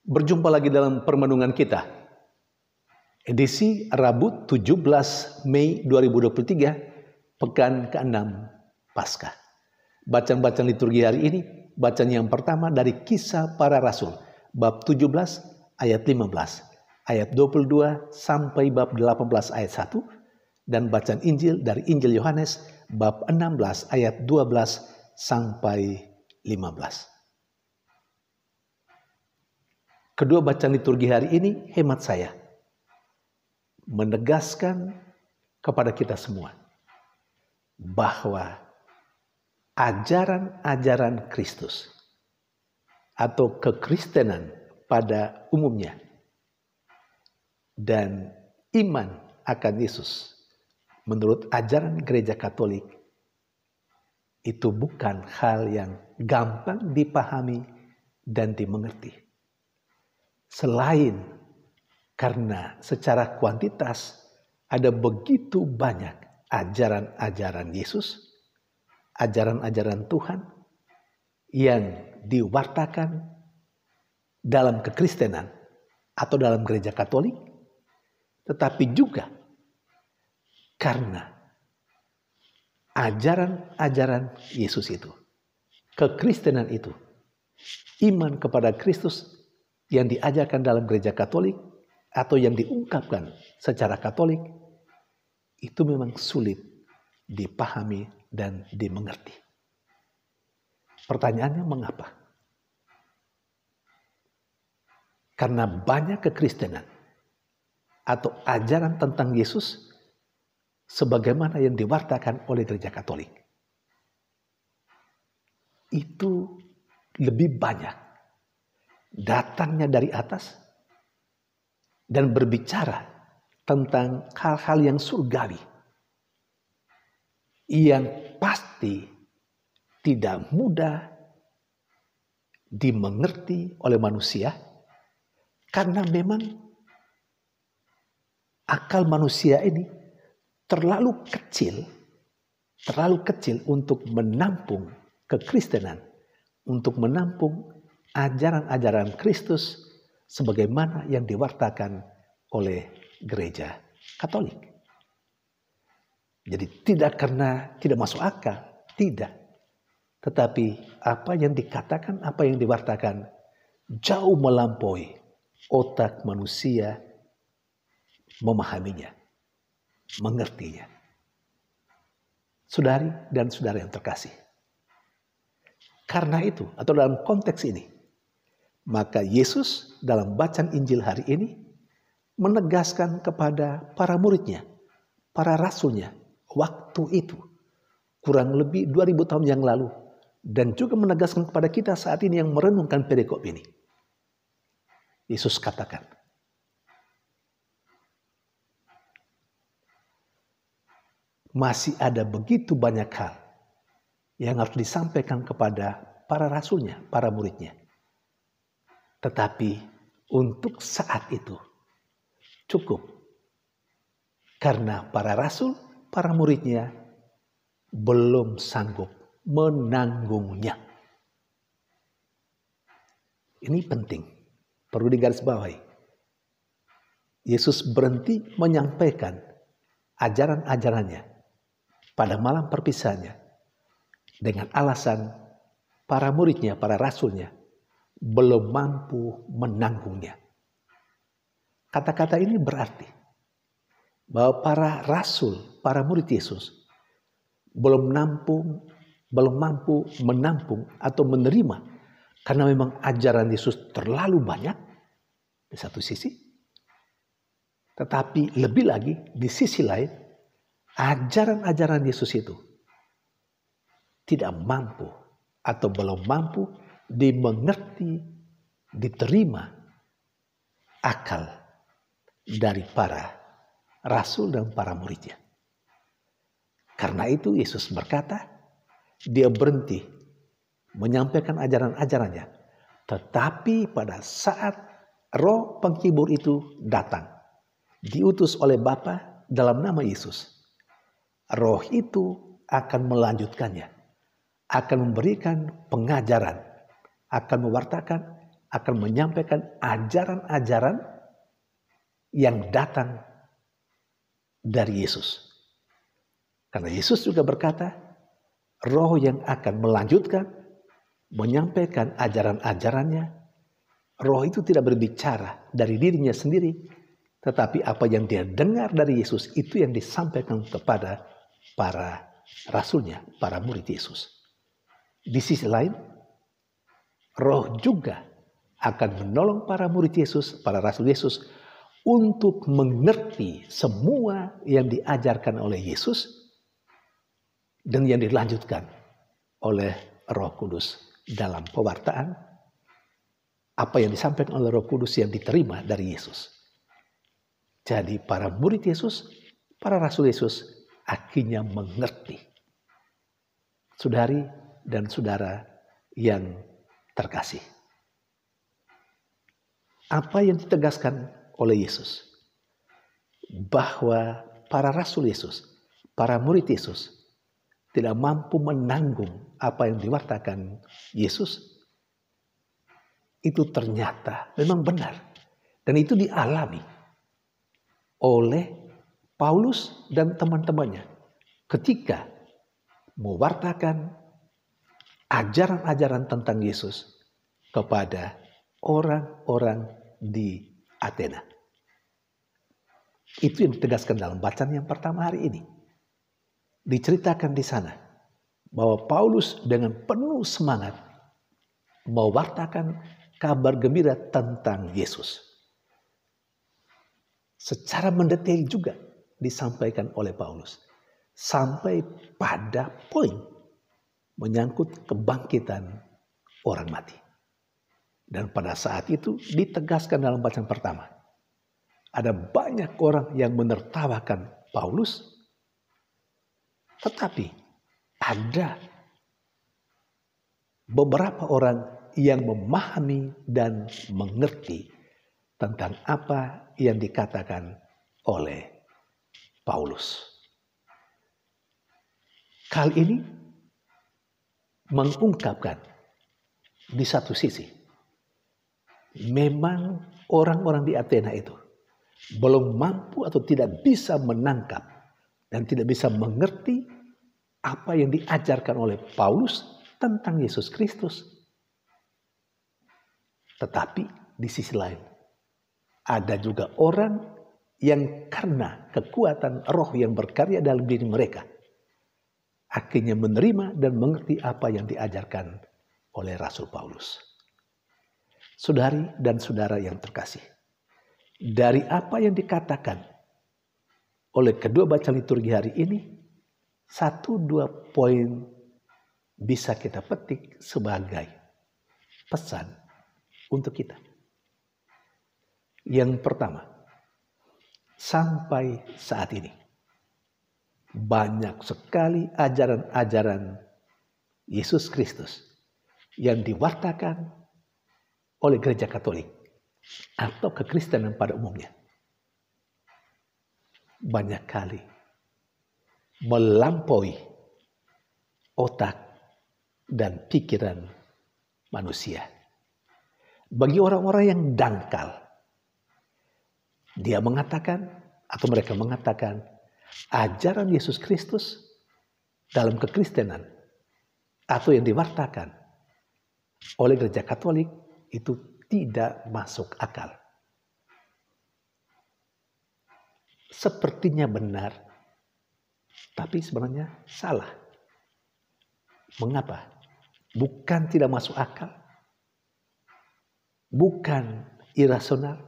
Berjumpa lagi dalam permenungan kita. Edisi Rabu 17 Mei 2023, pekan ke-6 Paskah. Bacaan-bacaan liturgi hari ini, bacaan yang pertama dari Kisah Para Rasul, bab 17 ayat 15, ayat 22 sampai bab 18 ayat 1, dan bacaan Injil dari Injil Yohanes, bab 16 ayat 12 sampai 15. Kedua bacaan liturgi hari ini, hemat saya, menegaskan kepada kita semua bahwa ajaran-ajaran Kristus atau kekristenan pada umumnya dan iman akan Yesus menurut ajaran Gereja Katolik itu bukan hal yang gampang dipahami dan dimengerti. Selain karena secara kuantitas ada begitu banyak ajaran-ajaran Yesus, ajaran-ajaran Tuhan yang diwartakan dalam kekristenan atau dalam Gereja Katolik, tetapi juga karena ajaran-ajaran Yesus itu, kekristenan itu, iman kepada Kristus yang diajarkan dalam Gereja Katolik atau yang diungkapkan secara Katolik itu memang sulit dipahami dan dimengerti. Pertanyaannya mengapa? Karena banyak kekristenan atau ajaran tentang Yesus sebagaimana yang diwartakan oleh Gereja Katolik itu lebih banyak datangnya dari atas dan berbicara tentang hal-hal yang surgawi yang pasti tidak mudah dimengerti oleh manusia karena memang akal manusia ini terlalu kecil untuk menampung kekristenan, untuk menampung ajaran-ajaran Kristus sebagaimana yang diwartakan oleh Gereja Katolik. Jadi tidak karena tidak masuk akal, tidak. Tetapi apa yang dikatakan, apa yang diwartakan jauh melampaui otak manusia memahaminya, mengertinya. Saudari dan saudara yang terkasih. Karena itu, atau dalam konteks ini, maka Yesus dalam bacaan Injil hari ini menegaskan kepada para muridnya, para rasulnya, waktu itu kurang lebih 2000 tahun yang lalu, dan juga menegaskan kepada kita saat ini yang merenungkan perikop ini. Yesus katakan, masih ada begitu banyak hal yang harus disampaikan kepada para rasulnya, para muridnya. Tetapi untuk saat itu cukup. Karena para rasul, para muridnya belum sanggup menanggungnya. Ini penting, perlu digarisbawahi. Yesus berhenti menyampaikan ajaran-ajarannya pada malam perpisahannya dengan alasan para muridnya, para rasulnya belum mampu menanggungnya. Kata-kata ini berarti bahwa para rasul, para murid Yesus belum mampu menampung atau menerima karena memang ajaran Yesus terlalu banyak di satu sisi. Tetapi lebih lagi di sisi lain, ajaran-ajaran Yesus itu tidak mampu atau belum mampu dimengerti, diterima akal dari para rasul dan para muridnya. Karena itu Yesus berkata, dia berhenti menyampaikan ajaran-ajarannya. Tetapi pada saat Roh Penghibur itu datang, diutus oleh Bapa dalam nama Yesus, Roh itu akan melanjutkannya, akan memberikan pengajaran, akan mewartakan akan menyampaikan ajaran-ajaran yang datang dari Yesus. Karena Yesus juga berkata, Roh yang akan melanjutkan, menyampaikan ajaran-ajarannya. Roh itu tidak berbicara dari dirinya sendiri, tetapi apa yang dia dengar dari Yesus itu yang disampaikan kepada para rasulnya, para murid Yesus. Di sisi lain, Roh juga akan menolong para murid Yesus, para rasul Yesus, untuk mengerti semua yang diajarkan oleh Yesus dan yang dilanjutkan oleh Roh Kudus dalam pewartaan apa yang disampaikan oleh Roh Kudus yang diterima dari Yesus. Jadi para murid Yesus, para rasul Yesus akhirnya mengerti. Saudari dan saudara yang terkasih. Apa yang ditegaskan oleh Yesus? Bahwa para rasul Yesus, para murid Yesus tidak mampu menanggung apa yang diwartakan Yesus. Itu ternyata memang benar. Dan itu dialami oleh Paulus dan teman-temannya ketika mewartakan ajaran-ajaran tentang Yesus kepada orang-orang di Athena. Itu yang ditegaskan dalam bacaan yang pertama hari ini. Diceritakan di sana bahwa Paulus dengan penuh semangat mewartakan kabar gembira tentang Yesus. Secara mendetail juga disampaikan oleh Paulus. Sampai pada poin menyangkut kebangkitan orang mati. Dan pada saat itu ditegaskan dalam bacaan pertama. Ada banyak orang yang menertawakan Paulus. Tetapi ada beberapa orang yang memahami dan mengerti tentang apa yang dikatakan oleh Paulus. Hal ini mengungkapkan di satu sisi, memang orang-orang di Athena itu belum mampu atau tidak bisa menangkap dan tidak bisa mengerti apa yang diajarkan oleh Paulus tentang Yesus Kristus. Tetapi di sisi lain, ada juga orang yang karena kekuatan roh yang berkarya dalam diri mereka, akhirnya menerima dan mengerti apa yang diajarkan oleh Rasul Paulus. Saudari dan saudara yang terkasih, dari apa yang dikatakan oleh kedua baca liturgi hari ini, 1-2 poin bisa kita petik sebagai pesan untuk kita. Yang pertama, sampai saat ini banyak sekali ajaran-ajaran Yesus Kristus yang diwartakan oleh gereja Katolik atau kekristenan pada umumnya. Banyak kali melampaui otak dan pikiran manusia. Bagi orang-orang yang dangkal, dia mengatakan atau mereka mengatakan ajaran Yesus Kristus dalam kekristenan atau yang diwartakan oleh gereja Katolik itu tidak masuk akal. Sepertinya benar, tapi sebenarnya salah. Mengapa? Bukan tidak masuk akal, bukan irasional,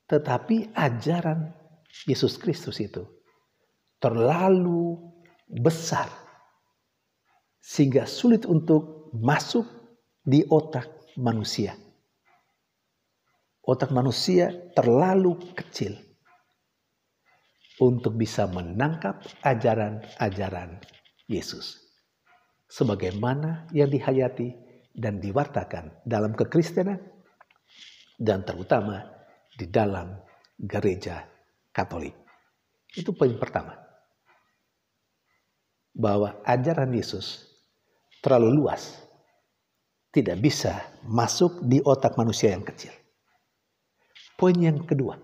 tetapi ajaran Yesus Kristus itu terlalu besar sehingga sulit untuk masuk di otak manusia. Otak manusia terlalu kecil untuk bisa menangkap ajaran-ajaran Yesus sebagaimana yang dihayati dan diwartakan dalam kekristenan dan terutama di dalam gereja Katolik. Itu poin pertama. Bahwa ajaran Yesus terlalu luas tidak bisa masuk di otak manusia yang kecil. Poin yang kedua,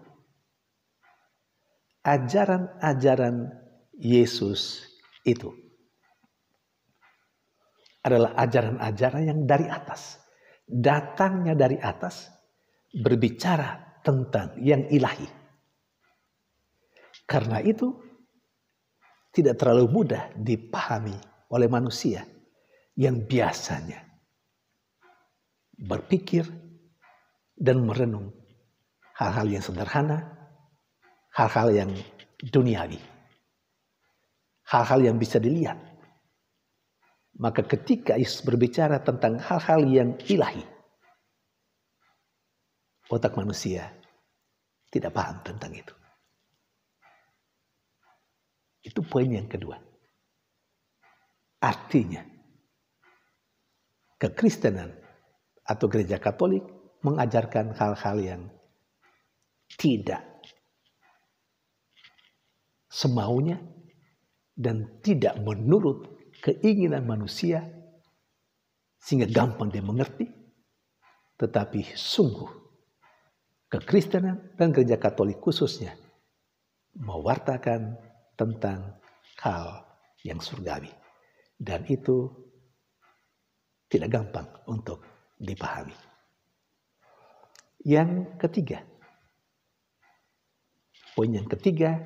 ajaran-ajaran Yesus itu adalah ajaran-ajaran yang dari atas. Datangnya dari atas, berbicara tentang yang ilahi. Karena itu tidak terlalu mudah dipahami oleh manusia yang biasanya berpikir dan merenung hal-hal yang sederhana, hal-hal yang duniawi, hal-hal yang bisa dilihat. Maka ketika Yesus berbicara tentang hal-hal yang ilahi, otak manusia tidak paham tentang itu. Itu poin yang kedua. Artinya, kekristenan atau gereja Katolik mengajarkan hal-hal yang tidak semaunya dan tidak menurut keinginan manusia sehingga gampang dia mengerti. Tetapi sungguh kekristenan dan gereja Katolik khususnya mewartakan tentang hal yang surgawi. Dan itu tidak gampang untuk dipahami. Yang ketiga, poin yang ketiga,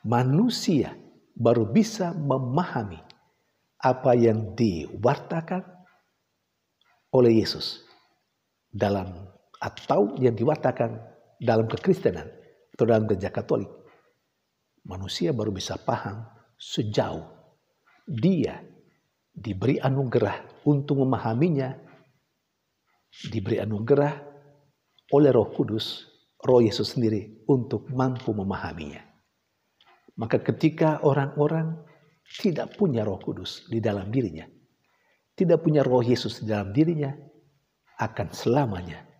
manusia baru bisa memahami apa yang diwartakan oleh Yesus dalam atau yang diwartakan dalam kekristenan atau dalam gereja Katolik. Manusia baru bisa paham sejauh dia diberi anugerah untuk memahaminya, diberi anugerah oleh Roh Kudus, Roh Yesus sendiri untuk mampu memahaminya. Maka ketika orang-orang tidak punya Roh Kudus di dalam dirinya, tidak punya Roh Yesus di dalam dirinya, akan selamanya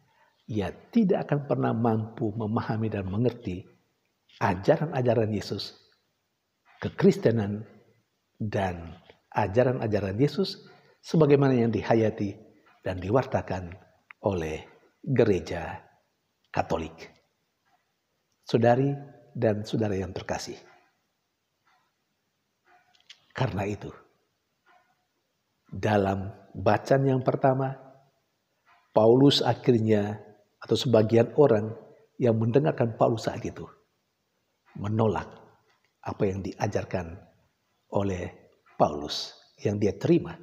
ia tidak akan pernah mampu memahami dan mengerti ajaran-ajaran Yesus, kekristenan, dan ajaran-ajaran Yesus sebagaimana yang dihayati dan diwartakan oleh gereja Katolik. Saudari dan saudara yang terkasih, karena itu dalam bacaan yang pertama, Paulus akhirnya atau sebagian orang yang mendengarkan Paulus saat itu menolak apa yang diajarkan oleh Paulus yang dia terima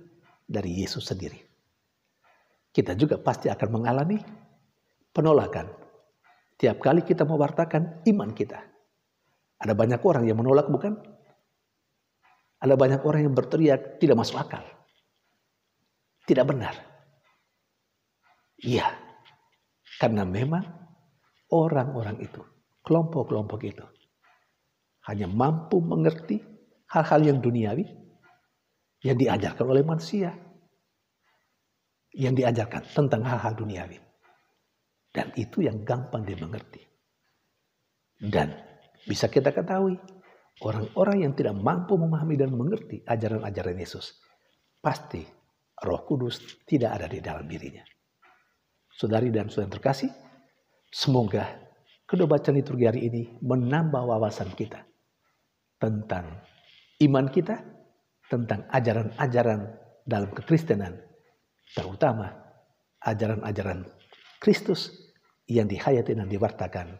dari Yesus sendiri. Kita juga pasti akan mengalami penolakan tiap kali kita mewartakan iman kita. Ada banyak orang yang menolak, bukan? Ada banyak orang yang berteriak tidak masuk akal, tidak benar. Iya, karena memang orang-orang itu, kelompok-kelompok itu hanya mampu mengerti hal-hal yang duniawi yang diajarkan oleh manusia, yang diajarkan tentang hal-hal duniawi, dan itu yang gampang dimengerti. Dan bisa kita ketahui, orang-orang yang tidak mampu memahami dan mengerti ajaran-ajaran Yesus, pasti Roh Kudus tidak ada di dalam dirinya. Saudari dan saudara terkasih, semoga kedua bacaan liturgi hari ini menambah wawasan kita tentang iman kita, tentang ajaran-ajaran dalam kekristenan, terutama ajaran-ajaran Kristus yang dihayati dan diwartakan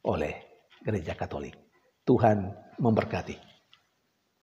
oleh gereja Katolik. Tuhan memberkati.